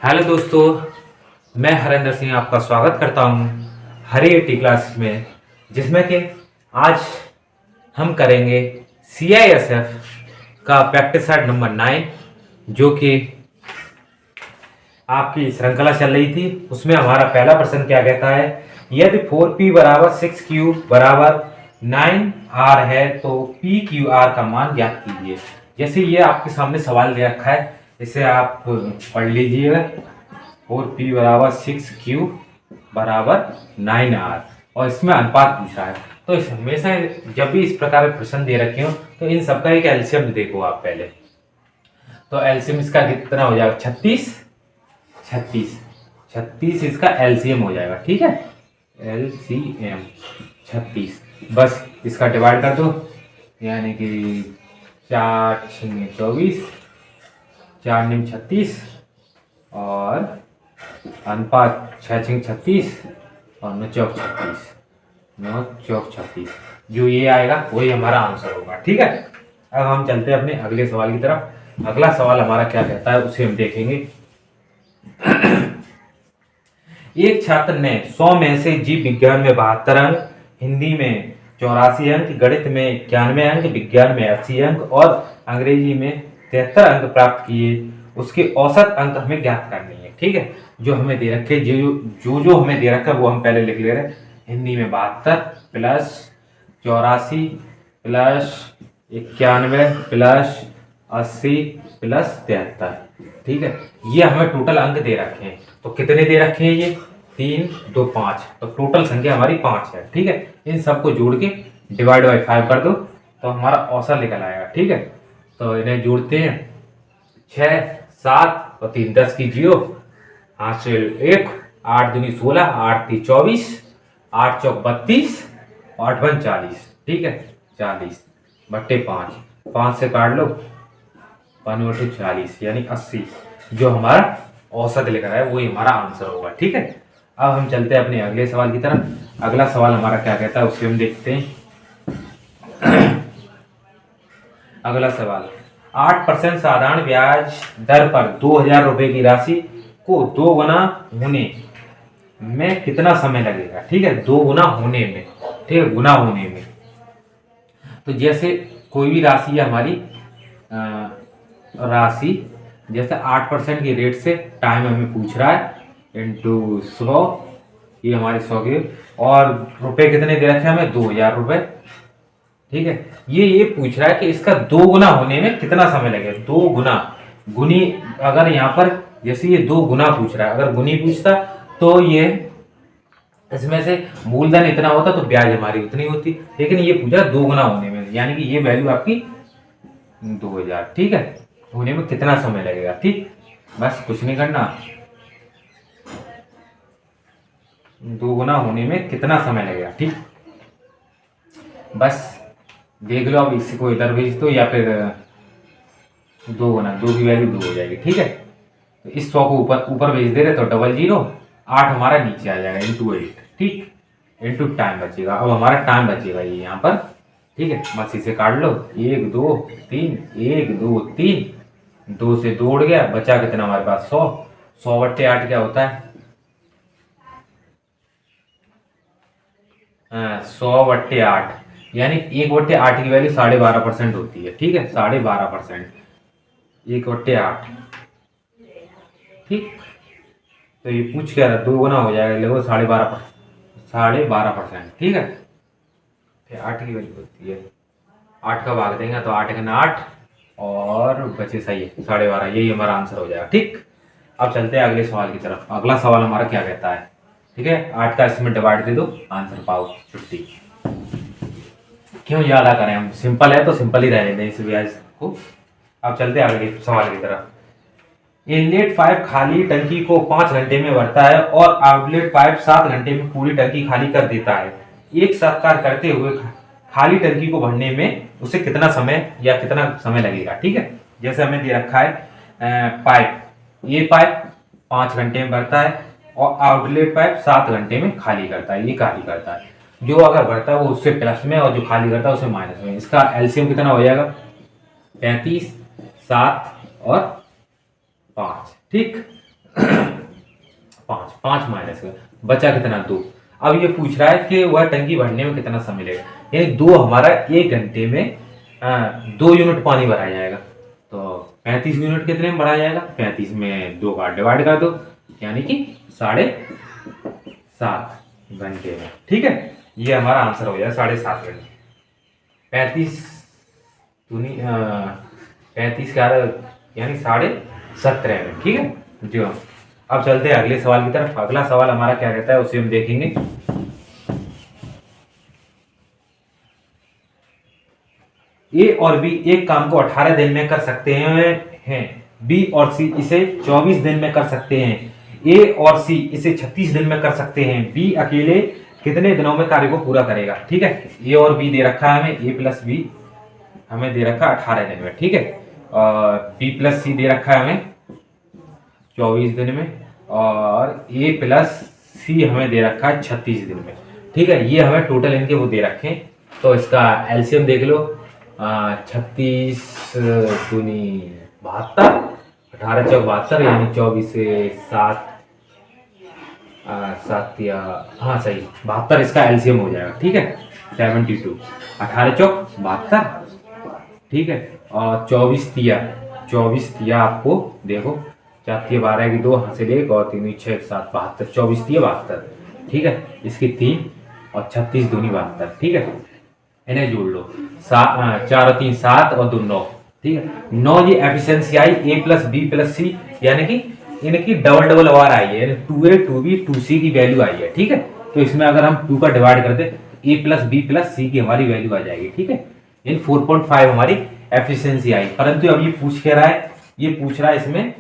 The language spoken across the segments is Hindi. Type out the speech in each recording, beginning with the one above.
हेलो दोस्तों, मैं हरेंद्र सिंह आपका स्वागत करता हूं हरी टी क्लास में, जिसमें कि आज हम करेंगे CISF का प्रैक्टिस सेट नंबर 9, जो कि आपकी श्रृंखला चल रही थी। उसमें हमारा पहला प्रश्न क्या कहता है, यदि 4p बराबर 6q बराबर 9r है तो PQR का मान ज्ञात कीजिए। जैसे ये आपके सामने सवाल दे रखा है, इसे आप पढ़ लीजिएगा। 4p बराबर 6q बराबर 9r और इसमें अनुपात पूछा है। तो इस हमेशा जब भी इस प्रकार के प्रश्न दे रखे हो तो इन सबका एक एलसीएम देखो आप पहले। तो एलसीएम इसका कितना हो जाएगा, 36 36 36 इसका एलसीएम हो जाएगा। ठीक है, एलसीएम 36। बस इसका डिवाइड कर दो, यानी कि 4 6 24, 4 9 36 और अनुपात 6 6 36 और 9 चौक 36, 9 चौक 36। जो ये आएगा वही हमारा आंसर होगा। ठीक है, अब हम चलते हैं अपने अगले सवाल की तरफ। अगला सवाल हमारा क्या कहता है उसे हम देखेंगे। एक छात्र ने 100 में से जीव विज्ञान में 72 अंक, हिंदी में 84 अंक, गणित में 91 अंक, विज्ञान में 80 अंक और अंग्रेजी में 73 अंक प्राप्त किए। उसके औसत अंक हमें ज्ञात करने हैं। ठीक है, जो हमें दे रखे, जो हमें दे रखा है वो हम पहले लिख ले रहे हैं। हिंदी में 72 प्लस 84 प्लस 91 प्लस 80 प्लस 73। ठीक है, ये हमें टोटल अंक दे रखे हैं। तो कितने दे रखे हैं ये, 3 2 5, तो टोटल संख्या हमारी 5 है। ठीक है, इन सबको जोड़ के डिवाइड बाई 5 कर दो तो हमारा औसत निकल आएगा। ठीक है, तो इन्हें जोड़ते हैं, 6 7 और 3 10 की 0, 8 से 1, 8 दूनी 16, 8 3 24, 8 चौक 32, 8 1 40। ठीक है, 40 बट्टे 5, 5 से काट लो, 5 बटे 40 यानी 80। जो हमारा औसत लिख रहा है वही हमारा आंसर होगा। ठीक है, अब हम चलते हैं अपने अगले सवाल की तरफ। अगला सवाल हमारा क्या कहता है उसे हम देखते हैं। अगला सवाल, 8% साधारण ब्याज दर पर 2000 रुपए की राशि को 2 गुना होने में कितना समय लगेगा। ठीक है, 2 गुना होने में, ठीक है, गुना होने में। तो जैसे कोई भी राशि है हमारी, राशि जैसे 8% की रेट से टाइम हमें पूछ रहा है इंटू 100, ये हमारे 100 के, और रुपए कितने दे रखे हैं हमें, 2000 रुपए। ठीक है, ये पूछ रहा है कि इसका 2 गुना होने में कितना समय लगेगा। 2 गुना, गुनी, अगर यहाँ पर जैसे ये 2 गुना पूछ रहा है, अगर गुनी पूछता तो ये इसमें से मूलधन इतना होता तो ब्याज हमारी उतनी होती, लेकिन ये पूछा 2 गुना होने में, यानी कि ये वैल्यू आपकी 2000। ठीक है, होने में कितना समय लगेगा। ठीक, बस कुछ नहीं करना, 2 गुना होने में कितना समय लगेगा। ठीक, बस देख लो, अब इसी को इधर भेज दो या फिर 2 गुना, 2 की वैल्यू 2 हो जाएगी। ठीक है, तो इस 100 को ऊपर ऊपर भेज दे रहे तो 00, 8 हमारा नीचे आ जाएगा इंटू 8। ठीक, इंटू टाइम बचेगा, अब हमारा टाइम बचेगा ये यहाँ पर। ठीक है, बस इसे काट लो, 1 2 3, 1 2 3, 2 से 2 उड़ गया, बचा कितना हमारे पास, 100। 100 बट्टे 8 क्या होता है, 100 बट्टे 8, यानी 1 बट्टे 8 की वैल्यू 12.5% होती है। ठीक है, 12.5%, 1 बट्टे 8। ठीक, तो ये पूछ क्या रहा, 2 गुना हो जाएगा, लगभग 12.5%। ठीक है, 8 की वैल्यू होती है, 8 का भाग देंगे तो 8 का 8 और बचे सही है 12.5, यही हमारा आंसर हो जाएगा। ठीक, अब चलते हैं अगले सवाल की तरफ। अगला सवाल हमारा क्या कहता है, ठीक है, 8 का इसमें डिवाइड दे दो, आंसर पाओ 50। क्यों ज्यादा करें, हम सिंपल है तो सिंपल ही रहने दें इस ब्याज को। अब चलते हैं अगले सवाल की तरफ। इनलेट पाइप खाली टंकी को 5 घंटे में भरता है और आउटलेट पाइप 7 घंटे में पूरी टंकी खाली कर देता है। एक साथ कार्य करते हुए खाली टंकी को भरने में उसे कितना समय या कितना समय लगेगा। ठीक है, जैसे हमें दे रखा है पाइप, ये पाइप 5 घंटे में भरता है और आउटलेट पाइप 7 घंटे में खाली करता है, ये खाली करता है। जो अगर भरता है वो उससे प्लस में और जो खाली करता है उससे माइनस में। इसका एलसीएम कितना हो जाएगा, 35, 7 और 5। ठीक, पाँच, पाँच माइनस का बचा कितना, दो। अब ये पूछ रहा है कि वह टंकी भरने में कितना समय लगेगा, यानी दो हमारा 1 घंटे में 2 यूनिट पानी भरा जाएगा। तो 35 यूनिट कितने में भरा जाएगा, 35 में 2 का डिवाइड कर दो, यानी कि 7.5 घंटे में। ठीक है, ये हमारा आंसर हो जाएगा 7.5 घंटे। 35 का यानी 17.5 में। ठीक है जी हाँ। अब चलते हैं अगले सवाल की तरफ। अगला सवाल हमारा क्या कहता है उसे हम देखेंगे। ए और बी एक काम को 18 दिन में कर सकते हैं। बी और सी इसे 24 दिन में कर सकते हैं। ए और सी इसे 36 दिन में कर सकते हैं। बी अकेले कितने दिनों में कार्य को पूरा करेगा। ठीक है, ए और बी दे रखा है हमें, ए प्लस बी हमें दे रखा 18 दिन में। ठीक है, और बी प्लस सी दे रखा है हमें 24 दिन में, और ए प्लस सी हमें दे रखा है 36 दिन में। ठीक है, ये हमें टोटल इनके वो दे रखे हैं। तो इसका एलसीएम देख लो, 36 दूनी 72, 18 चौक 72, यानी 24 से 7 7 या हाँ सही 72 इसका एलसीएम हो जाएगा। ठीक है, 72, 18 चौक 72। ठीक है, और 24 तिया आपको देखो, 4 तिया 12 की 2 हासिल 1 और 3 6 7 72, 24 तिया 72। ठीक है, इसकी 3 और 36 दूनी 72। ठीक है, इन्हें जोड़ लो, 4 और 3 7 और 2 9। ठीक है, 9 ये एफिशिएंसी आई ए प्लस बी प्लस सी, यानी कि इनकी डबल डबल वार आई है, 2a 2b 2c की वैल्यू आई है। ठीक है, तो इसमें अगर हम 2 का डिवाइड करते ए प्लस बी प्लस सी की हमारी वैल्यू आ जाएगी। ठीक है, इन 4.5 हमारी एफिशिएंसी आई। परंतु अब ये पूछ के रहा है, ये पूछ रहा है इसमें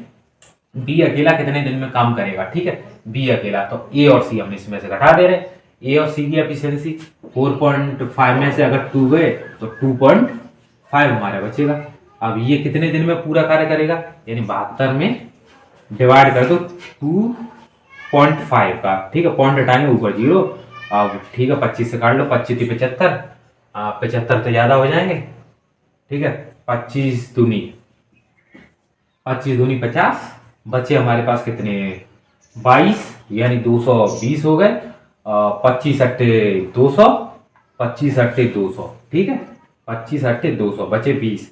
बी अकेला कितने दिन में काम करेगा। ठीक है, बी अकेला, तो ए और सी हम इसमें से घटा दे रहे हैं। ए और सी की एफिशिएंसी 4.5 में से अगर 2 गए तो 2.5 हमारा बचेगा। अब ये कितने दिन में पूरा कार्य करेगा, यानी 72 में डिवाइड कर दो 2.5 का। ठीक है, पॉइंट हटाएंगे ऊपर 0। अब ठीक है, 25 से काट लो, 25 थी 75, 75 तो ज्यादा हो जाएंगे। ठीक है, 25 दूनी 50, बचे हमारे पास कितने 22, यानी 220 हो गए। 25 अट्टे 200, 25 अट्टे 200। ठीक है, 25 अट्टे 200 बचे 20।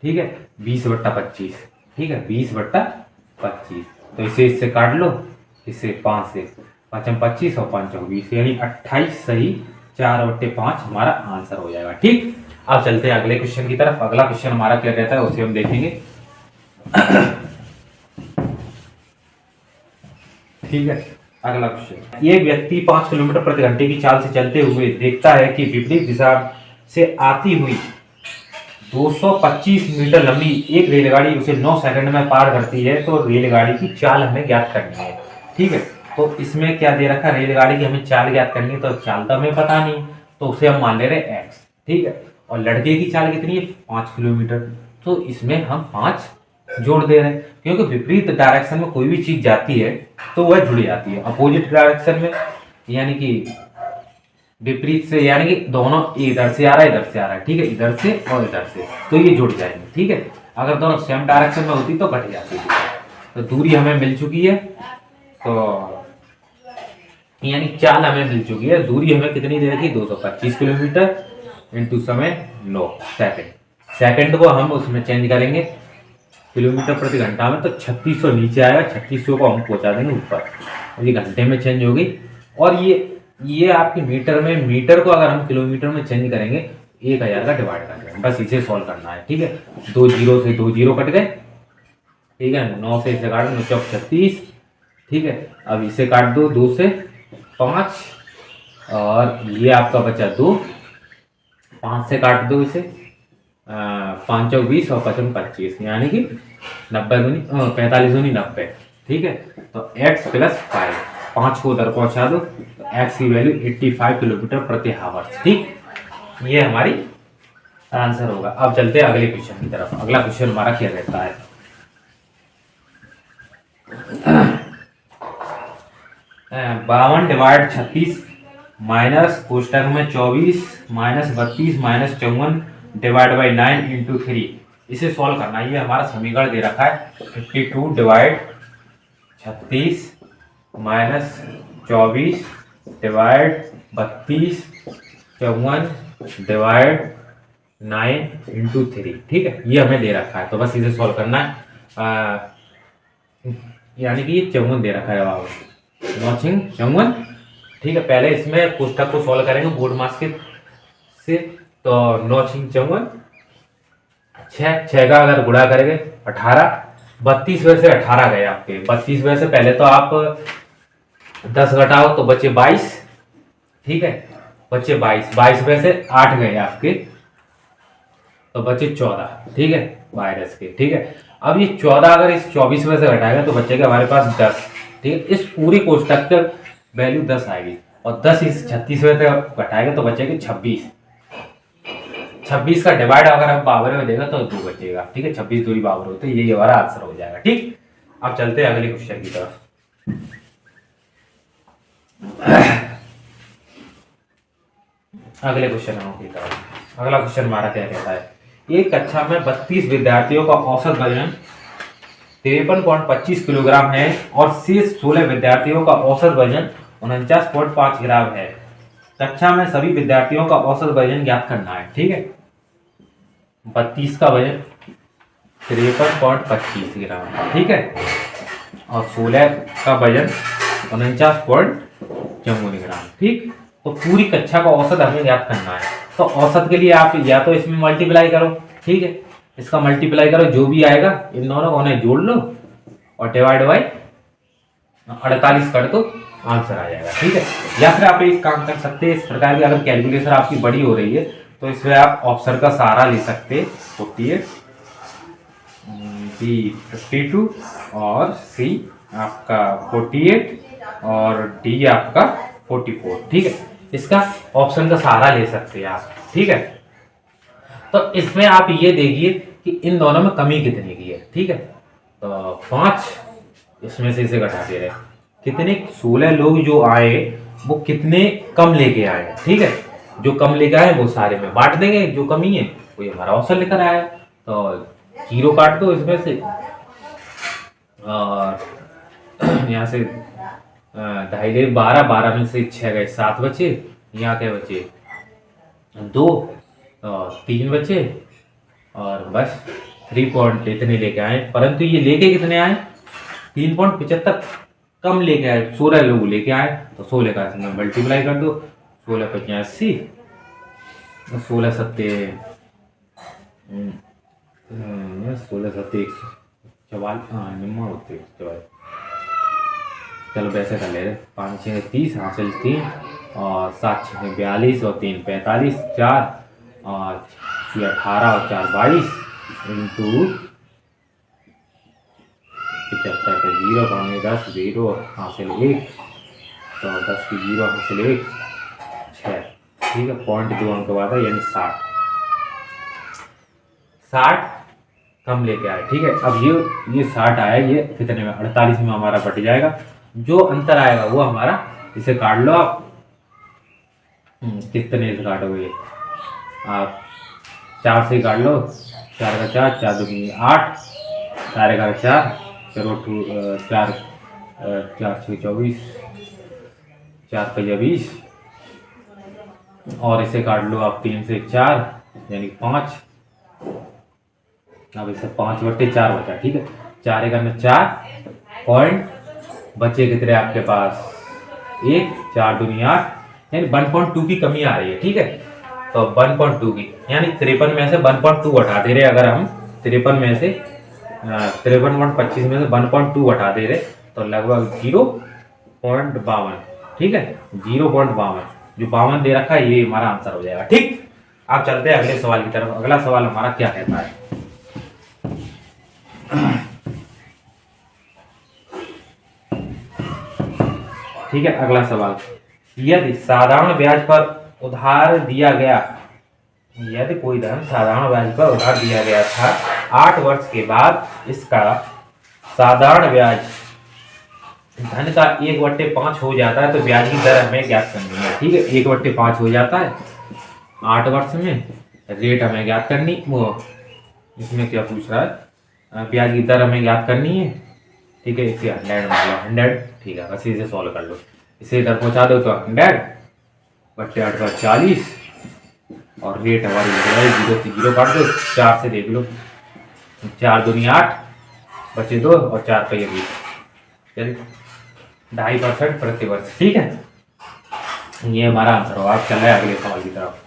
ठीक है, 20/25। ठीक है, 20/25, तो इसे इससे काट लो, इससे 5 से 5 25 और 5 20, यानी 28 सही 4/5 हमारा आंसर हो जाएगा। ठीक, अब चलते हैं अगले क्वेश्चन की तरफ। अगला क्वेश्चन हमारा क्या कहता है उसे हम देखेंगे। ठीक है, अगला क्वेश्चन, ये व्यक्ति 5 किलोमीटर प्रति घंटे की चाल से चलते हुए देखता है कि विपरीत दिशा से आती हुई 225 मीटर लंबी एक रेलगाड़ी उसे 9 सेकंड में पार करती है। तो रेलगाड़ी की चाल हमें ज्ञात करनी है। ठीक है, तो इसमें क्या दे रखा है, रेलगाड़ी की हमें चाल ज्ञात करनी है। तो चाल तो हमें पता नहीं, तो उसे हम मान ले रहे हैं x। ठीक है, और लड़के की चाल कितनी है 5 किलोमीटर, तो इसमें हम 5 जोड़ दे रहे हैं, क्योंकि विपरीत डायरेक्शन में कोई भी चीज जाती है तो वह जुड़ जाती है। अपोजिट डायरेक्शन में यानी कि विपरीत से, यानी कि दोनों इधर से आ रहा है इधर से आ रहा है। ठीक है, इधर से और इधर से, तो ये जुड़ जाएंगे। ठीक है, अगर दोनों सेम डायरेक्शन में होती तो घट जाती थी। तो दूरी हमें मिल चुकी है, तो यानी चाल हमें मिल चुकी है। दूरी हमें कितनी दे रखी 225 किलोमीटर इंटू समय 9 सेकंड। सेकंड को हम उसमें चेंज करेंगे किलोमीटर प्रति घंटा में, तो 3600 नीचे आएगा, 3600 को हम पहुंचा देंगे ऊपर, ये घंटे में चेंज होगी। और ये आपकी मीटर में, मीटर को अगर हम किलोमीटर में चेंज करेंगे 1000 का डिवाइड कर देंगे, बस इसे सॉल्व करना है। ठीक है, 2 जीरो से 2 जीरो कट गए। ठीक है, 9 से इसे काट दो 9 चौक 36। ठीक है, अब इसे काट दो 2 से 5, और ये आपका बचा 2, 5 से काट दो इसे, 5 चौक 20 और 55 25, यानी कि 90 दूनी 45 दूनी 90। ठीक है, तो x प्लस 5 को उधर पहुंचा दो, तो x की वैल्यू 85 किलोमीटर प्रति हावर। ठीक, ये हमारी आंसर होगा। अब चलते हैं अगले क्वेश्चन की तरफ। अगला क्वेश्चन हमारा क्या रहता है, 52 डिवाइड 36 माइनस कोष्टक में 24 minus 32 minus 54 divide by 9 into 3, इसे सॉल्व करना है। ये हमारा समीकरण दे रखा है 52 डिवाइड 36 माइनस 24 डिवाइड 32 54 डिवाइड 9 × 3। ठीक है, ये हमें दे रखा है, तो बस इसे सॉल्व करना है। यानी कि ये 54 दे रखा है जवाब, 9×54। ठीक है, पहले इसमें पुस्तक को सॉल्व करेंगे बोर्ड मास के से। तो 9×54, 6 का अगर गुणा करेंगे 18, 32 में से 18 गए आपके। 32 में से पहले तो आप 10 घटाओ तो बचे 22। ठीक है, बचे 22 में से 8 गए आपके तो बचे 14। ठीक है, वायरस के। ठीक है, अब ये 14 अगर इस 24 में से घटाएगा तो बचेगा हमारे पास 10। ठीक है, इस पूरी कोष्टक का वैल्यू 10 आएगी, और 10 इस 36 में से घटाएगा तो बचेगी 26। 26 का डिवाइड अगर हम पावर में देगा तो 2 बचेगा। ठीक है, 26 2 पावर होते हैं, ये हमारा आंसर हो जाएगा। ठीक, अब चलते हैं अगले क्वेश्चन की तरफ। अगले क्वेश्चन की तरफ। अगला क्वेश्चन हमारा क्या कहता है, एक कक्षा में 32 विद्यार्थियों का औसत वजन 53.25 किलोग्राम है और शेष 16 विद्यार्थियों का औसत वजन 49.5 ग्राम है। कक्षा में सभी विद्यार्थियों का औसत वजन ज्ञात करना है। ठीक है, 32 का वजन 53.25 ग्राम। ठीक है, और 16 का वजन 49.54 ग्राम। ठीक, तो पूरी कक्षा का औसत हमें ज्ञात करना है। तो औसत के लिए आप या तो इसमें मल्टीप्लाई करो। ठीक है, इसका मल्टीप्लाई करो, जो भी आएगा इन दोनों को उन्हें जोड़ लो और डिवाइड बाई 48 कर दो, आंसर आ जाएगा। ठीक है, या फिर आप एक काम कर सकते हैं, इस प्रकार की अगर कैलकुलेशन आपकी बड़ी हो रही है तो इसमें आप ऑप्शन का सहारा ले सकते हैं। 48, बी 52 और सी आपका 48 और डी आपका 44। ठीक है, इसका ऑप्शन का सहारा ले सकते हैं आप। ठीक है, तो इसमें आप ये देखिए कि इन दोनों में कमी कितने की है। ठीक है, तो 5 इसमें से इसे घटा दे रहे हैं, कितने 16 लोग जो आए वो कितने कम लेके आए। ठीक है, जो कम लेके आए वो सारे में बांट देंगे, जो कमी है वो हमारा ऑप्शन लेकर आया। तो 0 काट दो इसमें से, और यहाँ से 2 12, 12 में से 6 गए, 7 बचे। यहाँ क्या बचे 2, 3 बचे, और बस 3 पॉइंट इतने लेके आए। परंतु ये लेके कितने आए, 3.75 कम लेके आए, 16 लोग लेके आए। तो 16 का इसमें मल्टीप्लाई कर दो, 16 85, 16 सत्ते 144, हाँ निम्न होते 44। चलो वैसे कर ले रहे, 5 6 30 हासिल 3, और 7 6 42 और 3 45, 4 और 6 18 और 4 22 इंटू 75 का 0 पाएंगे 10, 0 हासिल 1, तो 10 की 0 हासिल 1 6। ठीक है, पॉइंट 2 अंक बाद है, यानी 60 कम लेके आए। ठीक है, अब ये 60 आया, ये कितने में 48 में हमारा बट जाएगा। जो अंतर आएगा वो हमारा, इसे काट लो आप, कितने से काटोगे आप, 4 से काट लो, 4 का 4, 4 दूनी 8, 4 का 4, चलो 4 4 6 24, 4 का 20, और इसे काट लो आप 3 से 4 यानी 5। अब इसे 5/4 बचा। ठीक है, 4 का 4 पॉइंट बचे कितने आपके पास 1, 4 दूनी 8, यानी 1.2 की कमी आ रही है। ठीक है, तो 1.2 की, यानी 53 में से 1.2 हटा दे रहे। अगर हम 53 में से 53.25 में से 1.2 हटा दे रहे तो लगभग 0.52। ठीक है, 0.52, जो 52 दे रखा है ये हमारा आंसर हो जाएगा। ठीक, आप चलते हैं अगले सवाल की तरफ। अगला सवाल हमारा क्या कहता है, ठीक है, अगला सवाल, यदि साधारण ब्याज पर उधार दिया गया, यदि कोई धन साधारण ब्याज पर उधार दिया गया था, 8 वर्ष के बाद इसका साधारण ब्याज धन का 1/5 हो जाता है, तो ब्याज की दर हमें ज्ञात करनी है। ठीक है, 1/5 हो जाता है 8 वर्ष में, रेट हमें ज्ञात करनी, वो इसमें क्या पूछ रहा है, ब्याज की दर हमें ज्ञात करनी है। ठीक है, इसे 100 मान लो, 100, ठीक है, बस इसे सॉल्व कर लो। इसे इधर पहुंचा दो तो 100 बट्टे 840, और रेट हमारी लग रहा है 0 से 0 काट दो, 4 से देख लो, 4 दूनी 8, बचे 2 और 4 पे 20, चलिए 2.5% प्रति वर्ष, ठीक है। ये हमारा आंसर होगा। आप चल रहे हैं अगले सवाल की तरफ।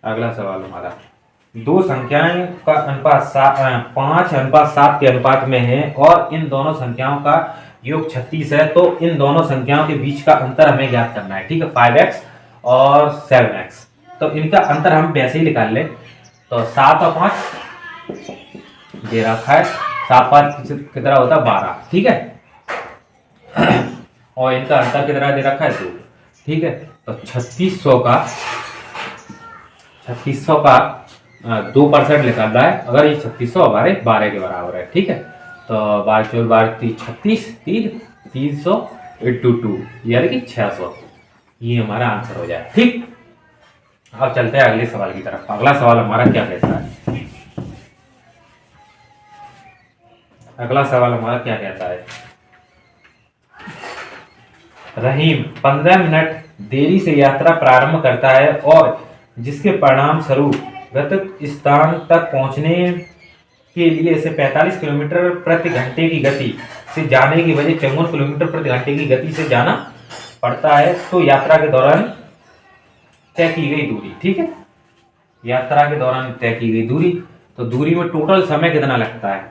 अगला सवाल हमारा, दो संख्याएं का अनुपात 5:7 के अनुपात में है और इन दोनों संख्याओं का योग 36 है, तो इन दोनों संख्याओं के बीच का अंतर हमें ज्ञात करना है, ठीक है। 5x और 7x, तो इनका अंतर हम वैसे ही निकाल लें। तो 7 और 5 दे रखा है, 7 5 कितना होता है 12, ठीक है। और इनका अंतर कितना दे रखा है 2, ठीक है। तो 3600 का 2% निकालना है। अगर ये 3600 हमारे 12 के बराबर है, ठीक है। तो 12 4 12 36, 300 इंटू 2 यानी कि 600, ये हमारा आंसर हो जाए, ठीक। अब चलते हैं अगले सवाल की तरफ। अगला सवाल हमारा क्या कहता है? अगला सवाल हमारा क्या कहता है? रहीम 15 मिनट देरी से यात्रा प्रारंभ करता है और जिसके परिणाम स्वरूप गंतव्य स्थान तक पहुंचने के लिए इसे 45 किलोमीटर प्रति घंटे की गति से जाने की बजाय 54 किलोमीटर प्रति घंटे की गति से जाना पड़ता है, तो यात्रा के दौरान तय की गई दूरी, ठीक है। यात्रा के दौरान तय की गई दूरी, तो दूरी में टोटल समय कितना लगता है?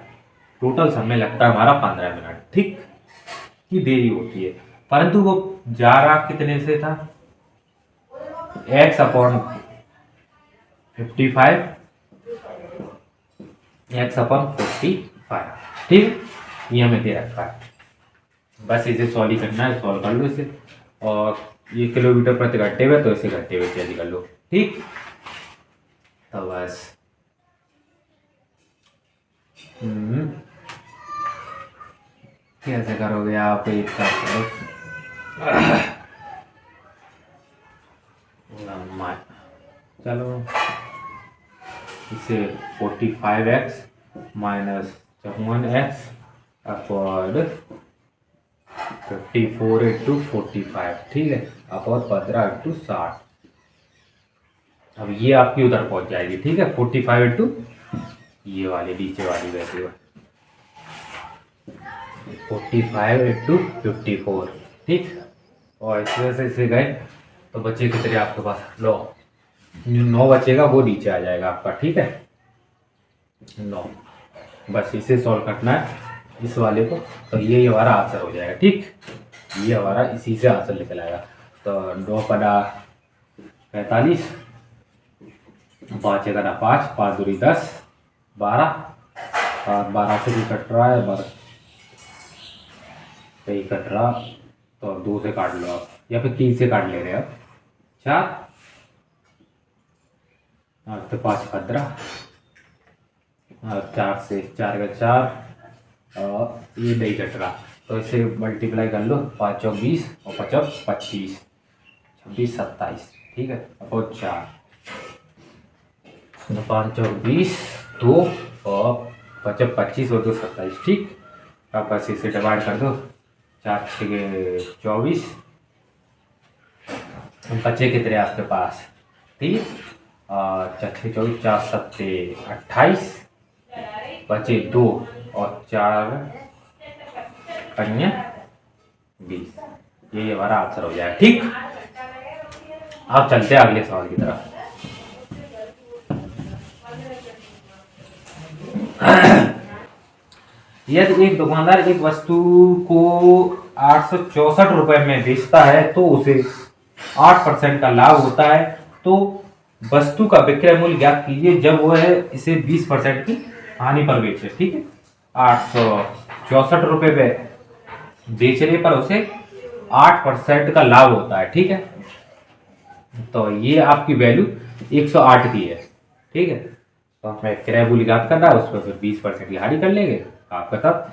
टोटल समय लगता है हमारा 15 मिनट, ठीक, की देरी होती है। परंतु वो जा रहा कितने से था? x/55, x/45, ठीक, ये हमें दे रखा है। बस इसे सॉल्व ही करना है, सॉल्व कर लो इसे। और ये किलोमीटर प्रति घंटे में, तो इसे घंटे में चेंज कर लो, ठीक। तो बस कैसे करोगे आप? एक चलो इसे 45x minus 54x upon 54 into 45, ठीक है, अपॉन 15 इंटू 60। अब ये आपकी उधर पहुंच जाएगी, ठीक है। 45 इंटू ये वाली नीचे वाली वैल्यू 45 इंटू 54, ठीक। और इस वजह से इसे गए तो बचे कितने आपके पास? लो, 9 बचेगा, वो नीचे आ जाएगा आपका, ठीक है, 9। बस इसे सॉल्व करना है इस वाले को, तो ये हमारा आंसर हो जाएगा, ठीक। ये हमारा इसी से आंसर निकल आएगा। तो 9×45, 5 1 5, 5 दूरी 10, 12, और 12 से भी कट रहा है, 12 कहीं कट रहा, तो 2 से काट लो आप, या फिर 3 से काट ले रहे हैं आप, 4, तो 5 15, और 4 से 4 का 4, और ये नहीं कट रहा, तो इसे मल्टीप्लाई कर लो, 5 चौक 20 और 5 25, 26 27, ठीक है, और 4, 5 चौक 20, 2 और 5 25 और 2 27, ठीक। अब बस इसे डिवाइड कर दो, 4 6 24, बचे कितने आपके पास? 30, और 4 6 24, 4 7 28, बचे 2 और 4 5 20, ये हमारा आंसर हो जाएगा, ठीक। अब चलते हैं अगले सवाल की तरफ। यदि एक दुकानदार एक वस्तु को 864 रुपए में बेचता है तो उसे 8% का लाभ होता है, तो वस्तु का विक्रय मूल्य ज्ञात कीजिए जब वह इसे 20% की हानि पर बेचे, ठीक है। 864 रुपए पे बेचने पर उसे 8% का लाभ होता है, ठीक है। तो ये आपकी वैल्यू 108 की है, ठीक है। तो हमें क्रय मूल्य ज्ञात करना है, उस पर फिर 20% की हानि कर लेंगे, आपका तब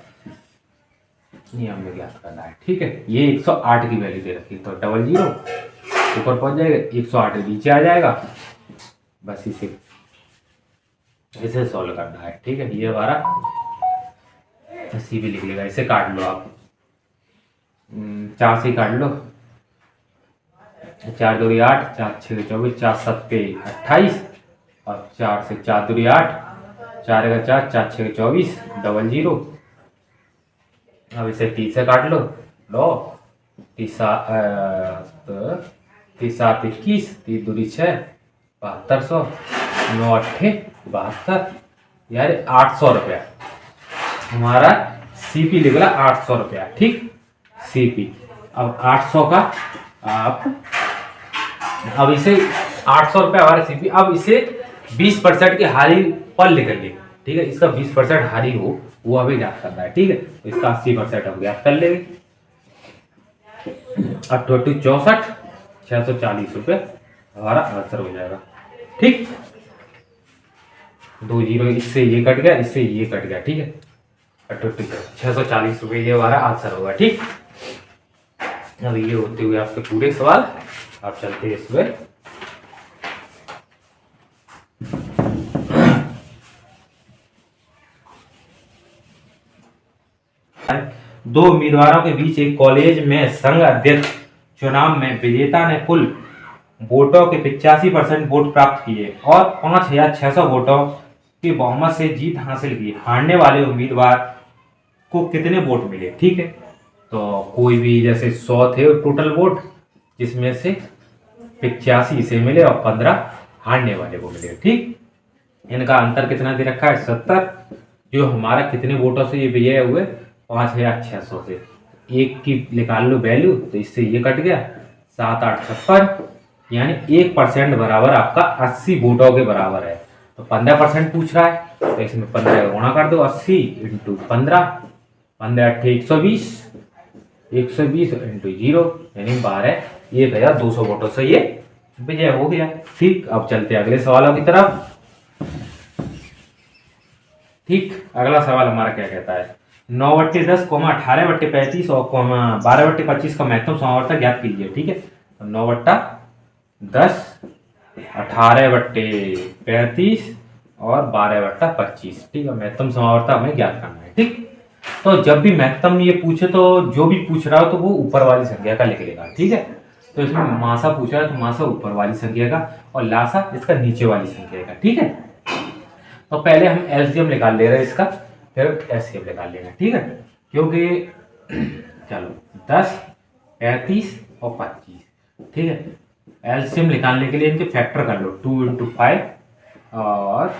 ये हमें ज्ञात करना है, ठीक है। ये 108 की वैल्यू दे रखी, तो 00 ऊपर पहुंच जाएगा, 108 नीचे आ जाएगा, बस इसे सॉल्व करना है, ठीक है। ये हमारा सी भी लिख लेगा, इसे काट लो आप। 4 से काट लो, 4 दूरी 8, 4 6 24, 4 7 28 और 4 से 4 दूरी 8, 4 का 4, 4 6 24, डबल 0। अब इसे 30 से काट लो, लो 30 7 21, 3 दूरी 6, 7200, 9 8 72, यार 800 रुपया हमारा सीपी निकला, 800 रुपया। ठीक, सीपी। अब 800 का आप, अब इसे 800 रुपया हमारा सीपी। अब इसे 20% की हारी पर लिख लिए। ठीक है, इसका 20% हारी हो वो अभी याद करना है। ठीक है, तो इसका 80% हम याद कर लेंगे। 8 64, 640 रुपये हमारा आंसर हो जाएगा। ठीक, 2 जीरो, इससे ये कट गया, इससे ये कट गया। ठीक है, 640 रुपये ये हमारा आंसर होगा। ठीक, अब ये होते हुए आपके पूरे सवाल। आप चलते हैं इसमें। दो उम्मीदवारों के बीच एक कॉलेज में संघ अध्यक्ष चुनाव में विजेता ने कुल वोटों के 85% वोट प्राप्त किए और 5600 वोटों की बहुमत से जीत हासिल की। हारने वाले उम्मीदवार को कितने वोट मिले? ठीक है, तो कोई भी जैसे 100 थे टोटल वोट, जिसमें से 85 इसे मिले और 15 हारने वाले को मिले। ठीक, इनका अंतर कितना दे रखा है? 70। जो हमारा कितने वोटों से ये विजय हुए? 5600 से। एक की निकाल लो वैल्यू, तो इससे ये कट गया, 7 8 56, यानी 1% बराबर आपका 80 वोटों के बराबर है। तो 15% पूछ रहा है, तो इसमें 15 गुणा कर दो, 80 इंटू 15, 15 8 120, 120 इंटू 0 यानी 12, 1200 वोटों से ये विजय हो गया। ठीक, अब चलते अगले सवालों की तरफ। ठीक, अगला सवाल हमारा क्या कहता है? 9/10, 18/35 और 12/25 का महत्तम समावर्तक ज्ञात कीजिए। ठीक है, 9/10, 18/35 और 12/25। ठीक है, महत्तम समावर्तक हमें ज्ञात करना है। ठीक, तो जब भी महत्तम ये पूछे तो जो भी पूछ रहा हो तो वो ऊपर वाली संख्या का लिख लेगा। ठीक है, तो इसमें मासा पूछ रहा है तो मासा ऊपर वाली संख्या का और लासा इसका नीचे वाली संख्या का। ठीक है, तो पहले हम एलसीएम निकाल ले रहे हैं इसका, फिर एचसीएफ निकाल लेंगे। ठीक है, क्योंकि चलो 10, 35 और 25। ठीक है, एलसीएम निकालने के लिए इनके फैक्टर कर लो, 2 इंटू 5 और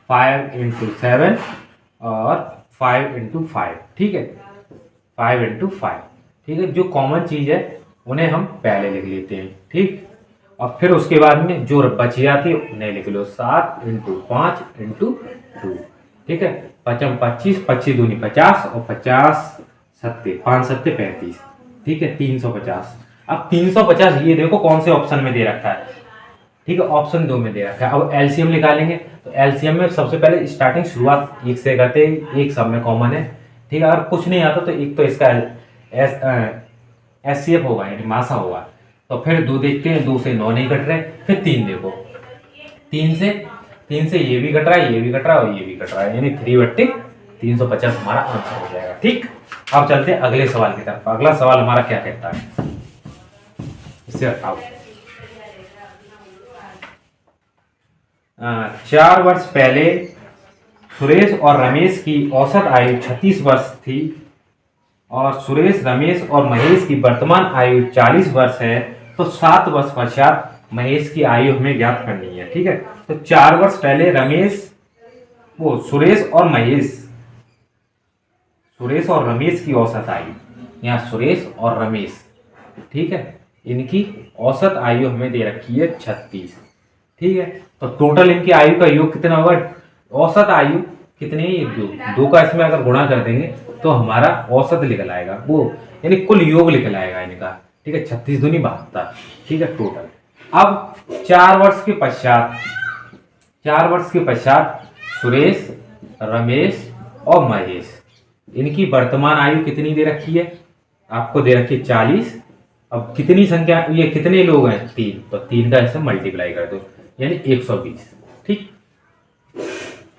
5 इंटू 7 और 5 इंटू 5। ठीक है, 5 इंटू 5। ठीक है, जो कॉमन चीज़ है उन्हें हम पहले लिख लेते हैं। ठीक, और फिर उसके बाद में जो बच जाती है उन्हें लिख लो, 7 इंटू 5 इंटू 2। ठीक है, 5 25, 25 दूनी 50 और 50 सत्ते 5 सत्ते 35। ठीक है, 350। अब 350 ये देखो कौन से ऑप्शन में दे रखा है। ठीक है, ऑप्शन 2 में दे रखा है। अब एलसीएम निकालेंगे, तो एलसीएम में सबसे पहले स्टार्टिंग शुरुआत 1 से करते हैं, एक सब में कॉमन है। ठीक है, अगर कुछ नहीं आता तो एक तो इसका एचसीएफ होगा यानी मासा होगा। तो फिर 2 देखते हैं, 2 से 9 नहीं कट रहे, फिर 3 देखो, 3 से ये भी कट रहा है, ये भी कट रहा है और ये भी कट रहा है, यानी 3/350 हमारा आंसर हो जाएगा। ठीक, अब चलते हैं अगले सवाल की तरफ। अगला सवाल हमारा क्या कहता है, इसे हटाओ। 4 वर्ष पहले सुरेश और रमेश की औसत आयु 36 वर्ष थी और सुरेश, रमेश और महेश की वर्तमान आयु 40 वर्ष है, तो 7 वर्ष पश्चात महेश की आयु हमें ज्ञात करनी है। ठीक है, तो 4 वर्ष पहले सुरेश और रमेश की औसत आयु, यहाँ सुरेश और रमेश, ठीक है, इनकी औसत आयु हमें दे रखी है 36। ठीक है, तो टोटल इनकी आयु का योग कितना होगा? औसत आयु कितनी है? 2 का इसमें अगर गुणा कर देंगे तो हमारा औसत निकल आएगा, वो यानी कुल योग निकल आएगा इनका। ठीक है, 36 दूनी 72। ठीक है, टोटल। अब 4 वर्ष के पश्चात सुरेश, रमेश और महेश, इनकी वर्तमान आयु कितनी दे रखी है? आपको दे रखी है 40। अब कितनी संख्या, ये कितने लोग हैं? 3, तो 3 का इससे मल्टीप्लाई कर दो यानी 120। ठीक,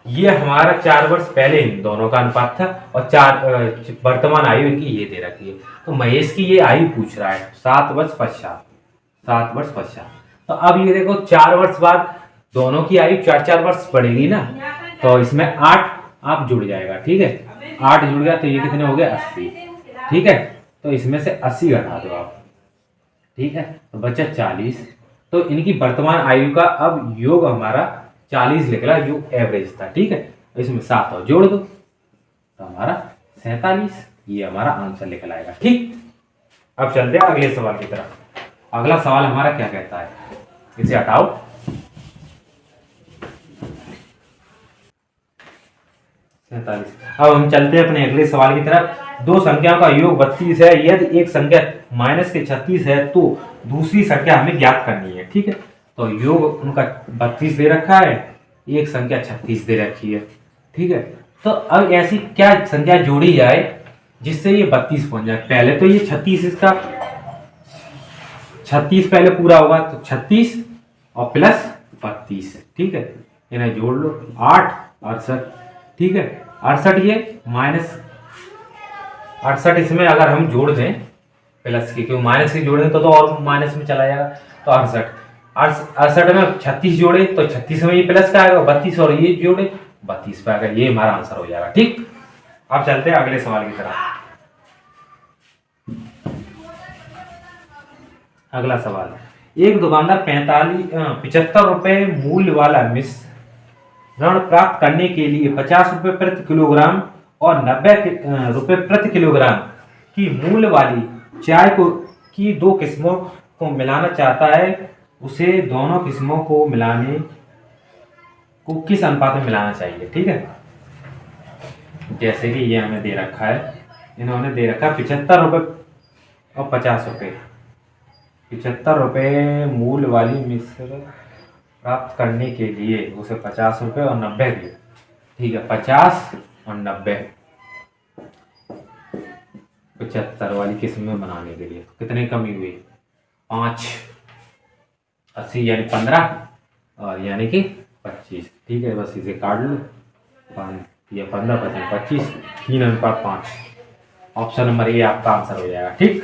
ये हमारा 4 वर्ष पहले इन दोनों का अनुपात था, और वर्तमान आयु इनकी ये दे रखी है। तो महेश की ये आयु पूछ रहा है 7 वर्ष पश्चात, 7 वर्ष पश्चात। तो अब ये देखो 4 वर्ष बाद दोनों की आयु 4-4 वर्ष बढ़ेगी ना, तो इसमें 8 आप जुड़ जाएगा, ठीक है। 8 जुड़ गया तो ये कितने हो गए 80, ठीक है। तो इसमें से 80 घटा दो आप, ठीक है, तो बचा 40। तो इनकी वर्तमान आयु का अब योग हमारा 40 निकला, जो एवरेज था, ठीक है। तो इसमें 7 और जोड़ दो तो हमारा 47, ये हमारा आंसर निकल आएगा, ठीक। अब चलते हैं अगले सवाल की तरफ। अगला सवाल हमारा क्या कहता है, इसे हटाओ। 47। अब हम चलते हैं अपने अगले सवाल की तरफ। दो संख्याओं का योग 32 है। यदि एक संख्या माइनस के 36 है तो दूसरी संख्या हमें ज्ञात करनी है, ठीक है। तो योग उनका 32 दे रखा है, एक संख्या 36 दे रखी है, ठीक है। तो अब ऐसी क्या संख्या जोड़ी जाए जिससे ये 32 पहुंच जाए। पहले तो ये 36, इसका 36 पहले पूरा होगा, तो 36 और प्लस 32, ठीक है। इन्हें जोड़ लो, 8 68, ठीक है। 68 ये माइनस 68, इसमें अगर हम जोड़ दें प्लस की, क्योंकि माइनस की जोड़ें तो और माइनस में चला जाएगा। तो 68 में 36 जोड़े तो 36 में ये प्लस का आएगा, 32 और ये जोड़े 32 पे आएगा, ये हमारा आंसर हो जाएगा, ठीक। अब चलते हैं अगले सवाल की तरफ। अगला सवाल, एक दुकानदार 75 रुपए मूल्य वाला मिश्रण प्राप्त करने के लिए 50 रुपए प्रति किलोग्राम और 90 रुपए प्रति किलोग्राम की मूल्य वाली चाय की दो किस्मों को मिलाना चाहता है। उसे दोनों किस्मों को मिलाने को किस अनुपात में मिलाना चाहिए, ठीक है। जैसे कि ये हमें दे रखा है, इन्होंने दे रखा है 75 रुपए और 50 रुपए। 75 रुपए मूल्य वाली मिश्र प्राप्त करने के लिए उसे 50 रुपए और 90 के, ठीक है, 50 और 90 75 वाली किस्म में बनाने के लिए कितने कमी हुई, 5 80 यानी 15 और यानी कि 25, ठीक है। बस इसे काट लो, 5 या 15 25 3 अनुपात 5। ऑप्शन नंबर ए आपका आंसर हो जाएगा, ठीक।